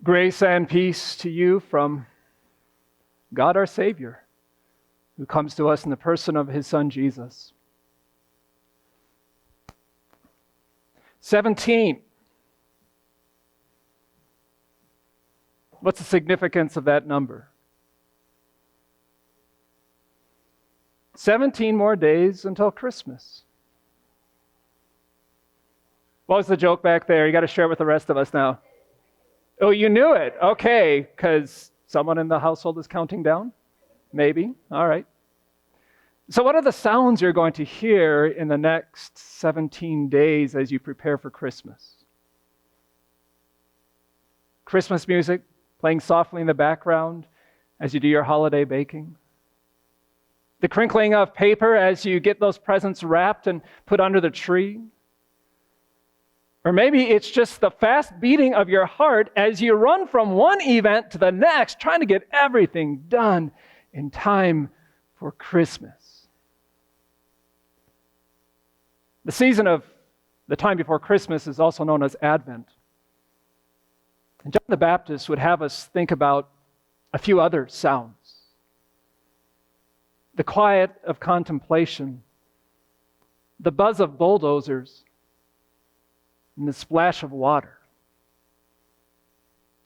Grace and peace to you from God our Savior, who comes to us in the person of his Son Jesus. 17. What's the significance of that number? 17 more days until Christmas. What was the joke back there? You got to share it with the rest of us now. Oh, you knew it. Okay, because someone in the household is counting down? Maybe. All right. So what are the sounds you're going to hear in the next 17 days as you prepare for Christmas? Christmas music playing softly in the background as you do your holiday baking? The crinkling of paper as you get those presents wrapped and put under the tree? Or maybe it's just the fast beating of your heart as you run from one event to the next, trying to get everything done in time for Christmas. The season of the time before Christmas is also known as Advent. And John the Baptist would have us think about a few other sounds. The quiet of contemplation, the buzz of bulldozers, and the splash of water.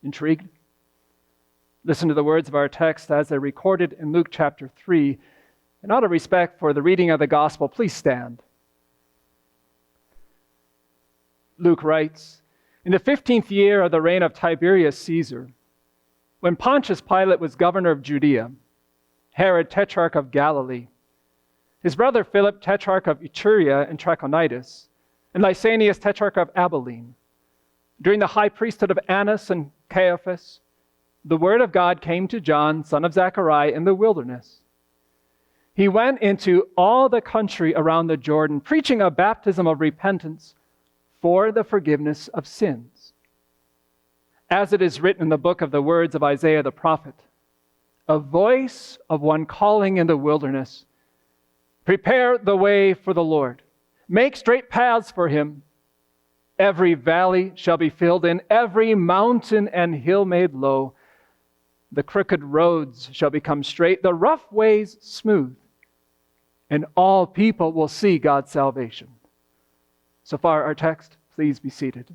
Intrigued? Listen to the words of our text as they're recorded in Luke chapter 3. And out of respect for the reading of the gospel, please stand. Luke writes, "In the 15th year of the reign of Tiberius Caesar, when Pontius Pilate was governor of Judea, Herod tetrarch of Galilee, his brother Philip tetrarch of Iturea and Trachonitis, and Lysanias tetrarch of Abilene, during the high priesthood of Annas and Caiaphas, the word of God came to John, son of Zechariah, in the wilderness. He went into all the country around the Jordan, preaching a baptism of repentance for the forgiveness of sins. As it is written in the book of the words of Isaiah the prophet, a voice of one calling in the wilderness, prepare the way for the Lord. Make straight paths for him. Every valley shall be filled in, every mountain and hill made low. The crooked roads shall become straight, the rough ways smooth, and all people will see God's salvation." So far, our text. Please be seated.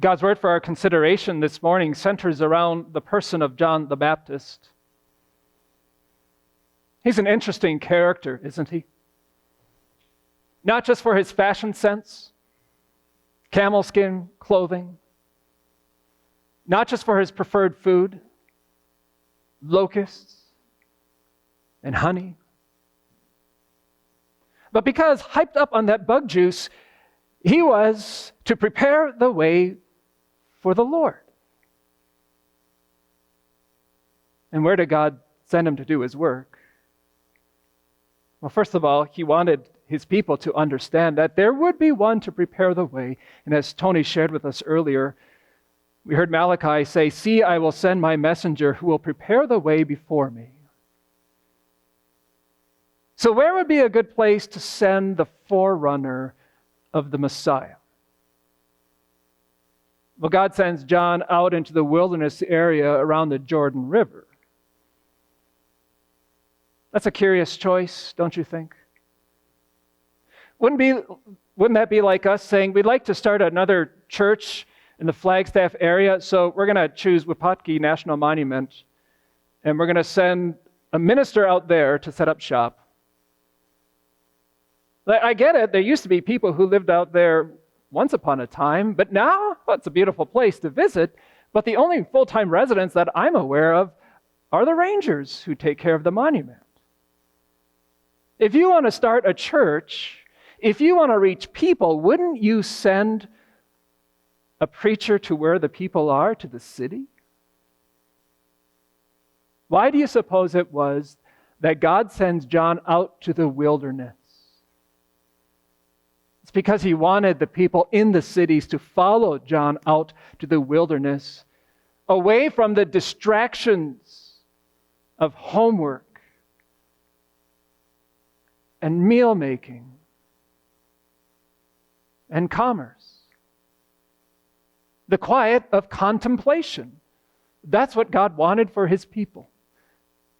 God's word for our consideration this morning centers around the person of John the Baptist. He's an interesting character, isn't he? Not just for his fashion sense, camel skin clothing, not just for his preferred food, locusts and honey, but because hyped up on that bug juice, he was to prepare the way for the Lord. And where did God send him to do his work? Well, first of all, he wanted his people to understand that there would be one to prepare the way. And as Tony shared with us earlier, we heard Malachi say, "See, I will send my messenger who will prepare the way before me." So where would be a good place to send the forerunner of the Messiah? Well, God sends John out into the wilderness area around the Jordan River. That's a curious choice, don't you think? Wouldn't that be like us saying, we'd like to start another church in the Flagstaff area, so we're going to choose Wapatki National Monument, and we're going to send a minister out there to set up shop. I get it, there used to be people who lived out there once upon a time, but now, well, it's a beautiful place to visit, but the only full-time residents that I'm aware of are the rangers who take care of the monument. If you want to start a church, if you want to reach people, wouldn't you send a preacher to where the people are, to the city? Why do you suppose it was that God sends John out to the wilderness? It's because he wanted the people in the cities to follow John out to the wilderness, away from the distractions of homework and meal making and commerce. the quiet of contemplation. That's what God wanted for his people.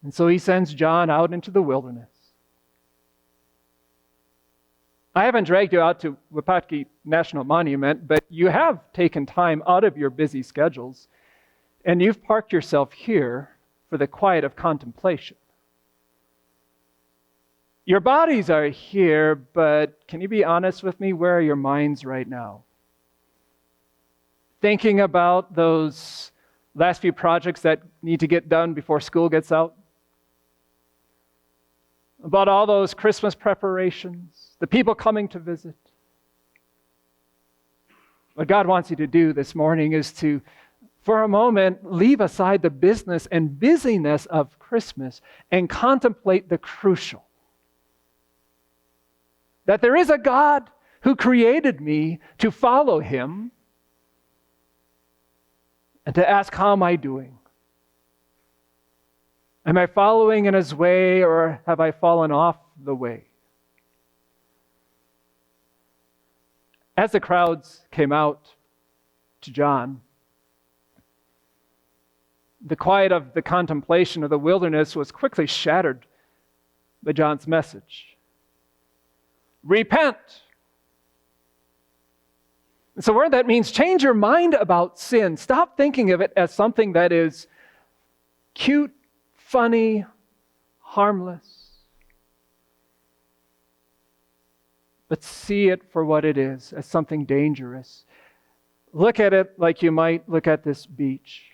And so he sends John out into the wilderness. I haven't dragged you out to Wapatki National Monument, but you have taken time out of your busy schedules, and you've parked yourself here for the quiet of contemplation. Your bodies are here, but can you be honest with me? Where are your minds right now? Thinking about those last few projects that need to get done before school gets out? About all those Christmas preparations, the people coming to visit? What God wants you to do this morning is to, for a moment, leave aside the business and busyness of Christmas and contemplate the crucial. That there is a God who created me to follow him and to ask, how am I doing? Am I following in his way, or have I fallen off the way? As the crowds came out to John, the quiet of the contemplation of the wilderness was quickly shattered by John's message. Repent. And so, where that means, change your mind about sin. Stop thinking of it as something that is cute, funny, harmless. But see it for what it is, as something dangerous. Look at it like you might look at this beach.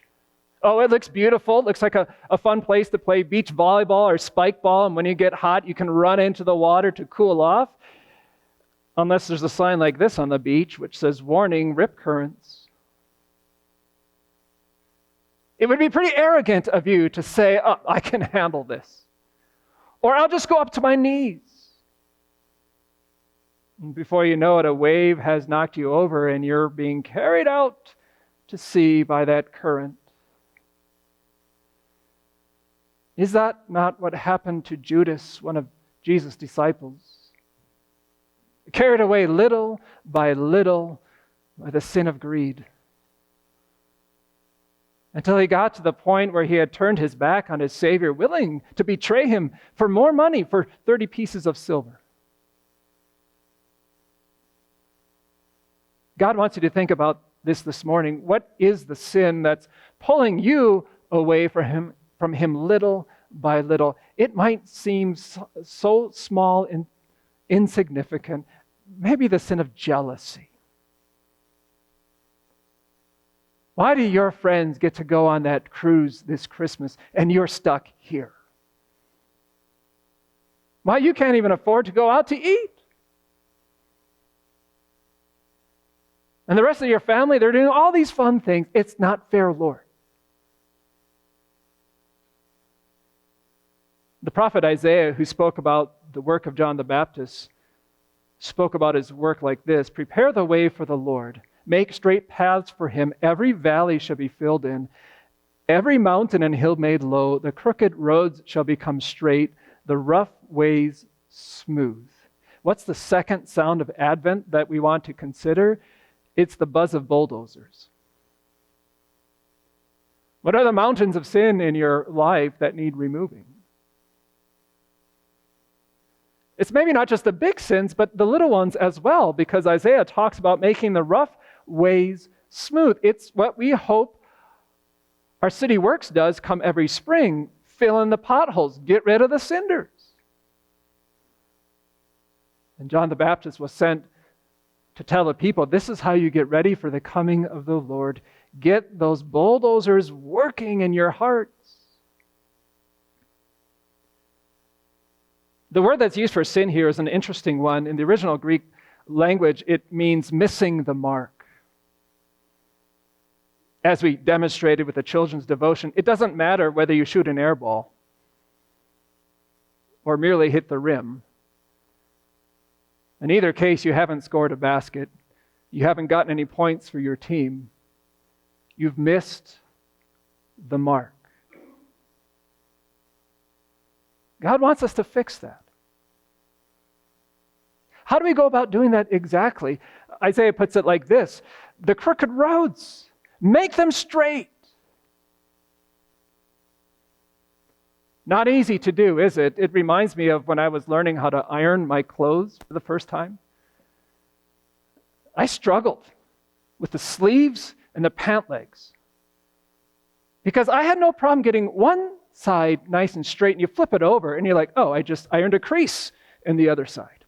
Oh, it looks beautiful. It looks like a fun place to play beach volleyball or spike ball. And when you get hot, you can run into the water to cool off. Unless there's a sign like this on the beach, which says, warning, rip currents. It would be pretty arrogant of you to say, oh, I can handle this. Or I'll just go up to my knees. And before you know it, a wave has knocked you over and you're being carried out to sea by that current. Is that not what happened to Judas, one of Jesus' disciples? Carried away little by the sin of greed. Until he got to the point where he had turned his back on his Savior, willing to betray him for more money, for 30 pieces of silver. God wants you to think about this morning. What is the sin that's pulling you away from him little by little? It might seem so small and insignificant. Maybe the sin of jealousy. Why do your friends get to go on that cruise this Christmas and you're stuck here? Why you can't even afford to go out to eat? And the rest of your family, they're doing all these fun things. It's not fair, Lord. The prophet Isaiah, who spoke about the work of John the Baptist, spoke about his work like this: prepare the way for the Lord, make straight paths for him. Every valley shall be filled in, every mountain and hill made low. The crooked roads shall become straight, the rough ways smooth. What's the second sound of Advent that we want to consider? It's the buzz of bulldozers. What are the mountains of sin in your life that need removing? It's maybe not just the big sins, but the little ones as well, because Isaiah talks about making the rough ways smooth. It's what we hope our city works does come every spring: fill in the potholes, get rid of the cinders. And John the Baptist was sent to tell the people, this is how you get ready for the coming of the Lord. Get those bulldozers working in your hearts. The word that's used for sin here is an interesting one. In the original Greek language, it means missing the mark. As we demonstrated with the children's devotion, it doesn't matter whether you shoot an air ball or merely hit the rim. In either case, you haven't scored a basket. You haven't gotten any points for your team. You've missed the mark. God wants us to fix that. How do we go about doing that exactly? Isaiah puts it like this: the crooked roads Make them straight. Not easy to do, is it? It reminds me of when I was learning how to iron my clothes for the first time. I struggled with the sleeves and the pant legs because I had no problem getting one side nice and straight, and you flip it over and you're like, oh, I just ironed a crease in the other side.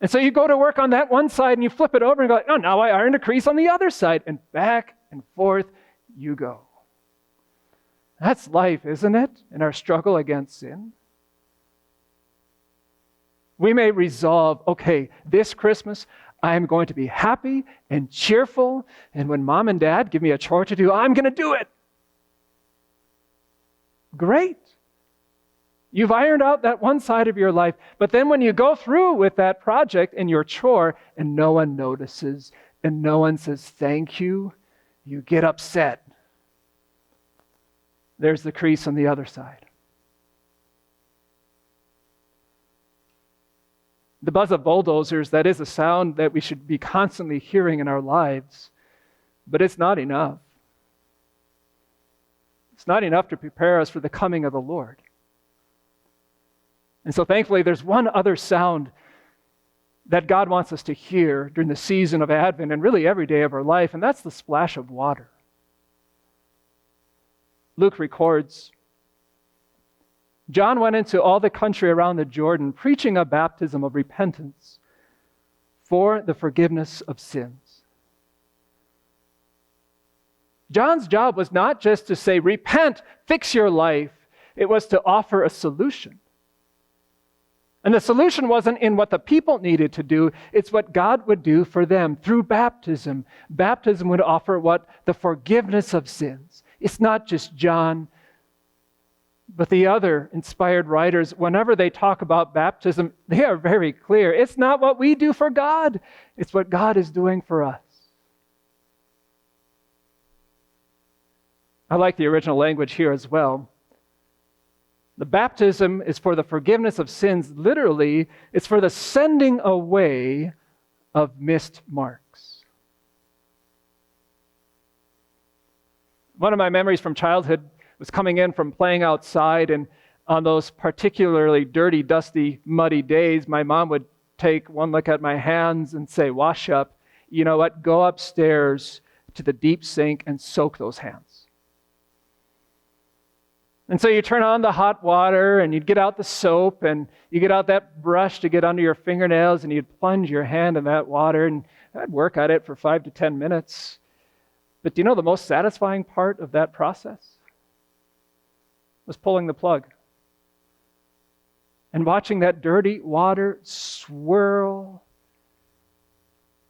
And so you go to work on that one side and you flip it over and go, oh, now I ironed a crease on the other side, and back and forth you go. That's life, isn't it? In our struggle against sin. We may resolve, okay, this Christmas, I am going to be happy and cheerful, and when mom and dad give me a chore to do, I'm going to do it. Great. You've ironed out that one side of your life, but then when you go through with that project and your chore, and no one notices, and no one says thank you, you get upset. There's the crease on the other side. The buzz of bulldozers, that is a sound that we should be constantly hearing in our lives, but it's not enough. It's not enough to prepare us for the coming of the Lord. And so thankfully, there's one other sound that God wants us to hear during the season of Advent and really every day of our life, and that's the splash of water. Luke records, John went into all the country around the Jordan, preaching a baptism of repentance for the forgiveness of sins. John's job was not just to say, repent, fix your life. It was to offer a solution. And the solution wasn't in what the people needed to do, it's what God would do for them through baptism. Baptism would offer what? The forgiveness of sins. It's not just John, but the other inspired writers, whenever they talk about baptism, they are very clear. It's not what we do for God, it's what God is doing for us. I like the original language here as well. The baptism is for the forgiveness of sins. Literally, it's for the sending away of missed marks. One of my memories from childhood was coming in from playing outside, and on those particularly dirty, dusty, muddy days, my mom would take one look at my hands and say, wash up. You know what? Go upstairs to the deep sink and soak those hands. And so you turn on the hot water and you'd get out the soap and you get out that brush to get under your fingernails and you'd plunge your hand in that water, and I'd work at it for 5 to 10 minutes. But do you know the most satisfying part of that process was pulling the plug and watching that dirty water swirl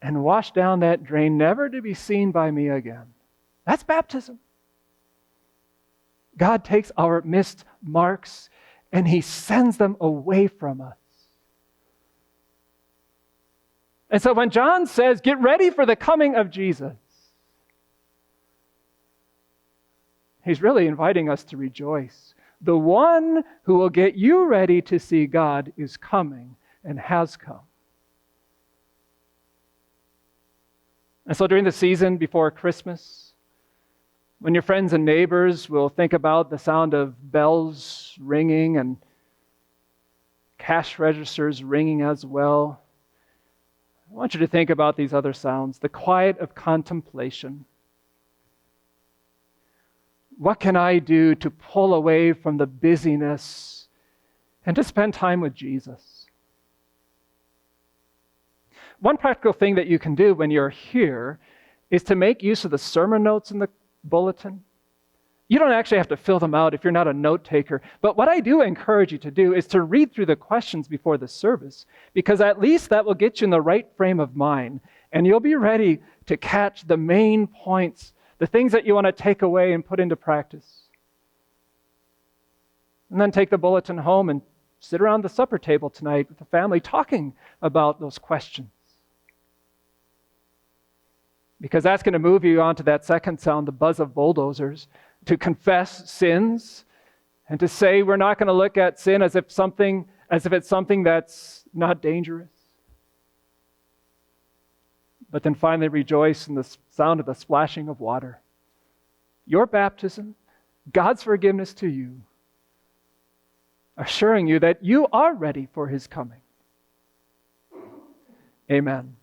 and wash down that drain, never to be seen by me again. That's baptism. God takes our missed marks and He sends them away from us. And so when John says, get ready for the coming of Jesus, he's really inviting us to rejoice. The one who will get you ready to see God is coming and has come. And so during the season before Christmas, when your friends and neighbors will think about the sound of bells ringing and cash registers ringing as well, I want you to think about these other sounds. The quiet of contemplation. What can I do to pull away from the busyness and to spend time with Jesus? One practical thing that you can do when you're here is to make use of the sermon notes in the bulletin. You don't actually have to fill them out if you're not a note taker. But what I do encourage you to do is to read through the questions before the service, because at least that will get you in the right frame of mind, and you'll be ready to catch the main points, the things that you want to take away and put into practice. And then take the bulletin home and sit around the supper table tonight with the family talking about those questions. Because that's going to move you on to that second sound, the buzz of bulldozers, to confess sins and to say we're not going to look at sin as if it's something that's not dangerous. but then finally rejoice in the sound of the splashing of water. Your baptism, God's forgiveness to you, assuring you that you are ready for his coming. Amen.